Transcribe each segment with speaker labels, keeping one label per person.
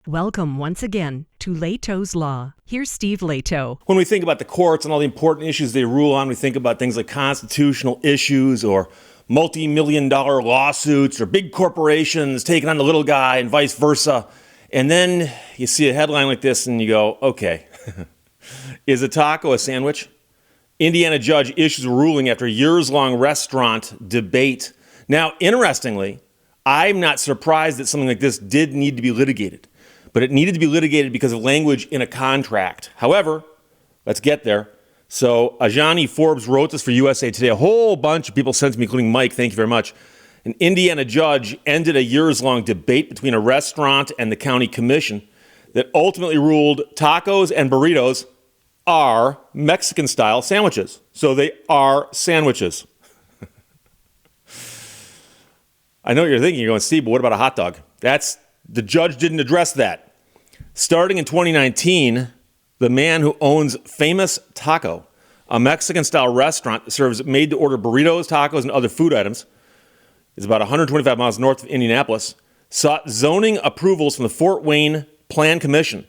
Speaker 1: Welcome once again to Lehto's Law. Here's Steve Lehto.
Speaker 2: When we think about the courts and all the important issues they rule on, we think about things like constitutional issues or multi-million-dollar lawsuits or big corporations taking on the little guy and vice versa. And then you see a headline like this and you go, okay, is a taco a sandwich? Indiana judge issues a ruling after a years-long restaurant debate. Now, interestingly, I'm not surprised that something like this did need to be litigated. But it needed to be litigated because of language in a contract. However, let's get there. So Ajani Forbes wrote this for USA Today. A whole bunch of people sent to me, including Mike. Thank you very much. An Indiana judge ended a years-long debate between a restaurant and the county commission that ultimately ruled tacos and burritos are Mexican-style sandwiches. So they are sandwiches. I know what you're thinking. You're going, Steve, but what about a hot dog? The judge didn't address that. Starting in 2019, the man who owns Famous Taco, a Mexican-style restaurant that serves made-to-order burritos, tacos, and other food items, is about 125 miles north of Indianapolis, sought zoning approvals from the Fort Wayne Plan Commission.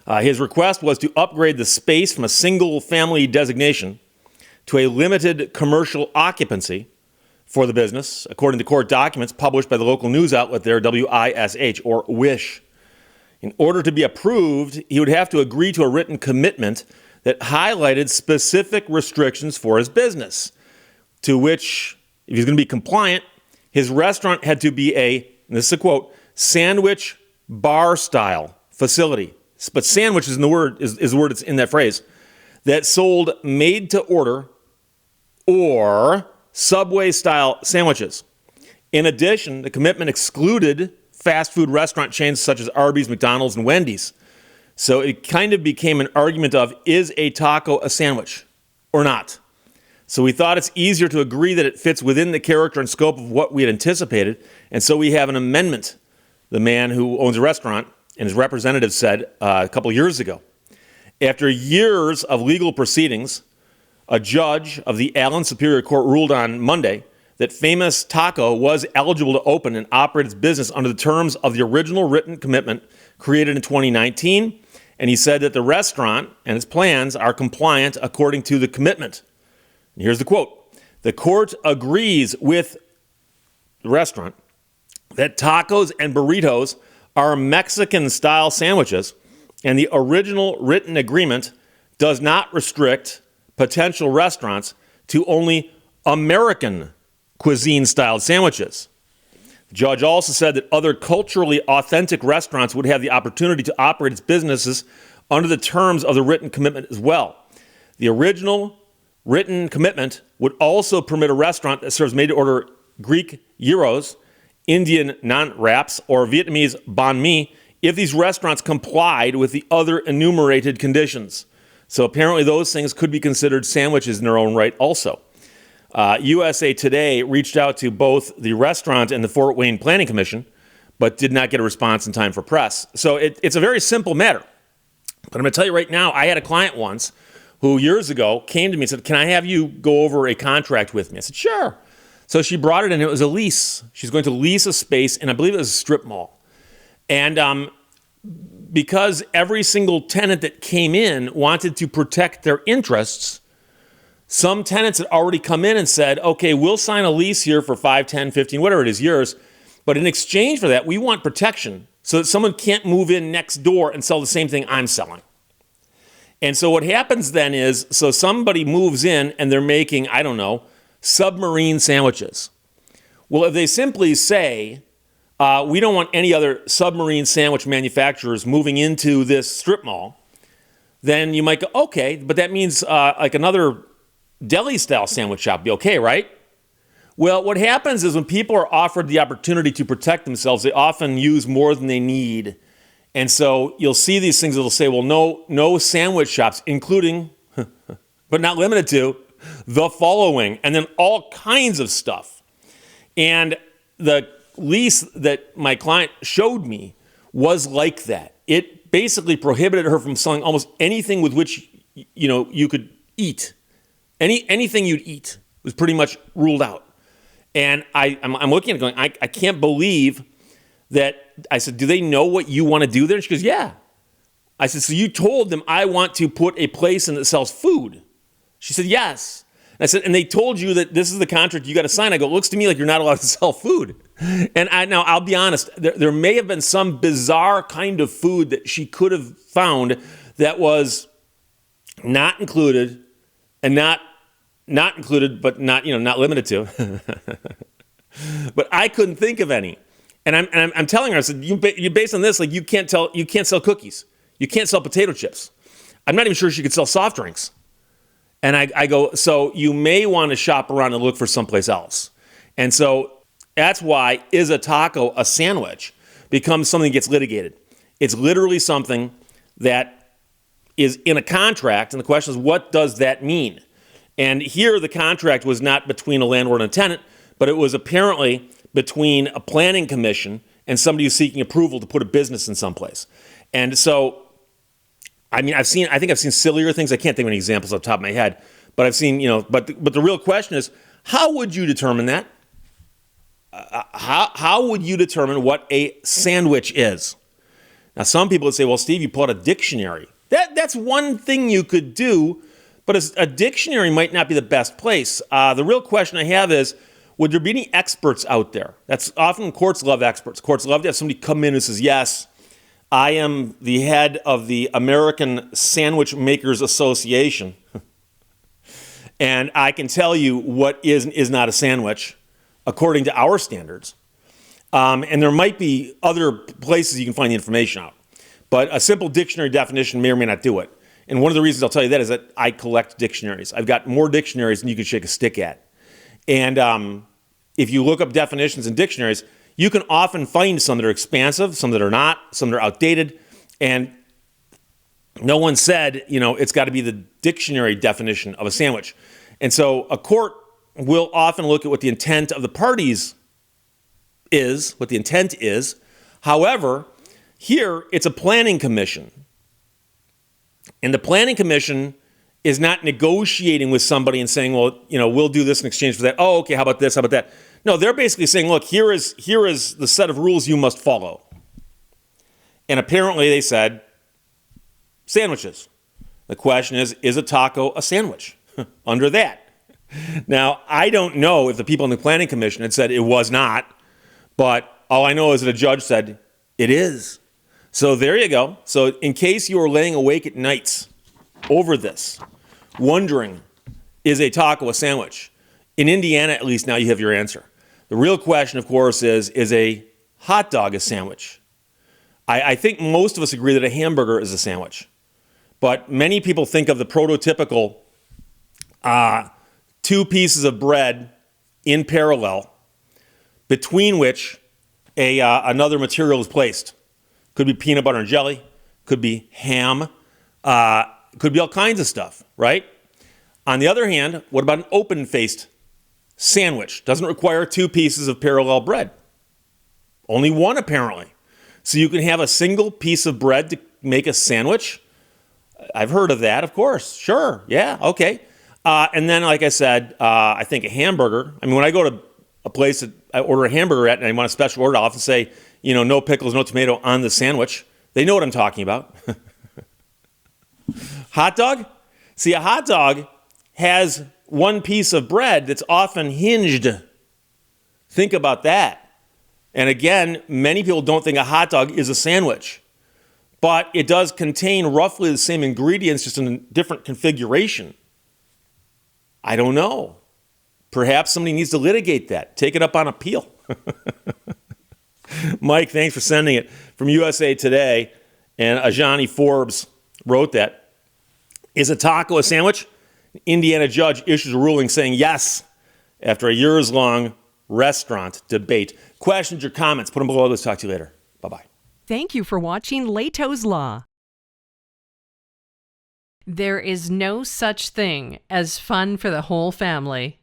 Speaker 2: His request was to upgrade the space from a single-family designation to a limited commercial occupancy for the business, according to court documents published by the local news outlet there, WISH, or WISH. In order to be approved, he would have to agree to a written commitment that highlighted specific restrictions for his business, to which, if he's going to be compliant, his restaurant had to be and this is a quote, sandwich bar-style facility. But sandwich is the word that's in that phrase, that sold made-to-order or Subway-style sandwiches. In addition, the commitment excluded fast food restaurant chains such as Arby's, McDonald's, and Wendy's. So it kind of became an argument of, is a taco a sandwich or not? So we thought it's easier to agree that it fits within the character and scope of what we had anticipated, and so we have an amendment, the man who owns a restaurant and his representative said a couple years ago. After years of legal proceedings, a judge of the Allen Superior Court ruled on Monday that Famous Taco was eligible to open and operate its business under the terms of the original written commitment created in 2019, and he said that the restaurant and its plans are compliant according to the commitment. And here's the quote. The court agrees with the restaurant that tacos and burritos are Mexican-style sandwiches, and the original written agreement does not restrict potential restaurants to only American cuisine-styled sandwiches. The judge also said that other culturally authentic restaurants would have the opportunity to operate its businesses under the terms of the written commitment as well. The original written commitment would also permit a restaurant that serves made-to-order Greek gyros, Indian naan wraps, or Vietnamese banh mi if these restaurants complied with the other enumerated conditions. So apparently those things could be considered sandwiches in their own right also. USA Today reached out to both the restaurant and the Fort Wayne Planning Commission, but did not get a response in time for press. So it's a very simple matter. But I'm going to tell you right now, I had a client once who years ago came to me and said, can I have you go over a contract with me? I said, sure. So she brought it in. It was a lease. She's going to lease a space, and I believe it was a strip mall. And because every single tenant that came in wanted to protect their interests, some tenants had already come in and said, okay, we'll sign a lease here for 5, 10, 15, whatever it is, years. But in exchange for that, we want protection so that someone can't move in next door and sell the same thing I'm selling. And so what happens then is, so somebody moves in and they're making, I don't know, submarine sandwiches. Well, if they simply say, we don't want any other submarine sandwich manufacturers moving into this strip mall, then you might go, okay, but that means like another deli-style sandwich shop would be okay, right? Well, what happens is when people are offered the opportunity to protect themselves, they often use more than they need. And so you'll see these things that'll say, well, no sandwich shops, including, but not limited to, the following, and then all kinds of stuff. And the lease that my client showed me was like that. It basically prohibited her from selling almost anything with which, you could eat. Anything you'd eat was pretty much ruled out. And I'm looking at it going, I can't believe I said, do they know what you want to do there? And she goes, yeah. I said, so you told them I want to put a place in that sells food? She said, yes. And I said, and they told you that this is the contract you got to sign? I go, it looks to me like you're not allowed to sell food. And now I'll be honest, there may have been some bizarre kind of food that she could have found that was not included and not included, but not limited to. But I couldn't think of any. And I'm telling her, I said, you based on this, like you can't sell cookies. You can't sell potato chips. I'm not even sure she could sell soft drinks. And I go, so you may want to shop around and look for someplace else. And so that's why is a taco a sandwich becomes something that gets litigated. It's literally something that is in a contract. And the question is, what does that mean? And here the contract was not between a landlord and a tenant, but it was apparently between a planning commission and somebody who's seeking approval to put a business in someplace. And so, I think I've seen sillier things. I can't think of any examples off the top of my head, but I've seen, but the real question is, how would you determine that? How would you determine what a sandwich is? Now, some people would say, well, Steve, you pull out a dictionary. That's one thing you could do, but a dictionary might not be the best place. The real question I have is, would there be any experts out there? That's often courts love experts. Courts love to have somebody come in and says, yes, I am the head of the American Sandwich Makers Association, and I can tell you what is not a sandwich according to our standards. And there might be other places you can find the information out. But a simple dictionary definition may or may not do it. And one of the reasons I'll tell you that is that I collect dictionaries. I've got more dictionaries than you can shake a stick at. And if you look up definitions in dictionaries, you can often find some that are expansive, some that are not, some that are outdated. And no one said, it's got to be the dictionary definition of a sandwich. And so a court will often look at what the intent of the parties is, what the intent is. However, here it's a planning commission. And the planning commission is not negotiating with somebody and saying, well, we'll do this in exchange for that. Oh, okay, how about this? How about that? No, they're basically saying, look, here is the set of rules you must follow. And apparently they said sandwiches. The question is a taco a sandwich under that? Now, I don't know if the people in the planning commission had said it was not, but all I know is that a judge said it is. So there you go. So in case you are laying awake at nights over this, wondering, is a taco a sandwich? In Indiana, at least now you have your answer. The real question, of course, is a hot dog a sandwich? I think most of us agree that a hamburger is a sandwich. But many people think of the prototypical two pieces of bread in parallel between which another material is placed. Could be peanut butter and jelly, could be ham, could be all kinds of stuff, right? On the other hand, what about an open-faced sandwich? Doesn't require two pieces of parallel bread. Only one, apparently. So you can have a single piece of bread to make a sandwich? I've heard of that, of course. Sure, yeah, okay. And then, like I said, I think a hamburger. I mean, when I go to a place that I order a hamburger at and I want a special order, I'll often say, no pickles, no tomato on the sandwich. They know what I'm talking about. Hot dog? See, a hot dog has one piece of bread that's often hinged. Think about that. And again, many people don't think a hot dog is a sandwich, but it does contain roughly the same ingredients, just in a different configuration. I don't know. Perhaps somebody needs to litigate that. Take it up on appeal. Mike, thanks for sending it from USA Today. And Ajani Forbes wrote that. Is a taco a sandwich? An Indiana judge issues a ruling saying yes after a years-long restaurant debate. Questions or comments, put them below. Let's talk to you later. Bye-bye.
Speaker 1: Thank you for watching Lehto's Law. There is no such thing as fun for the whole family.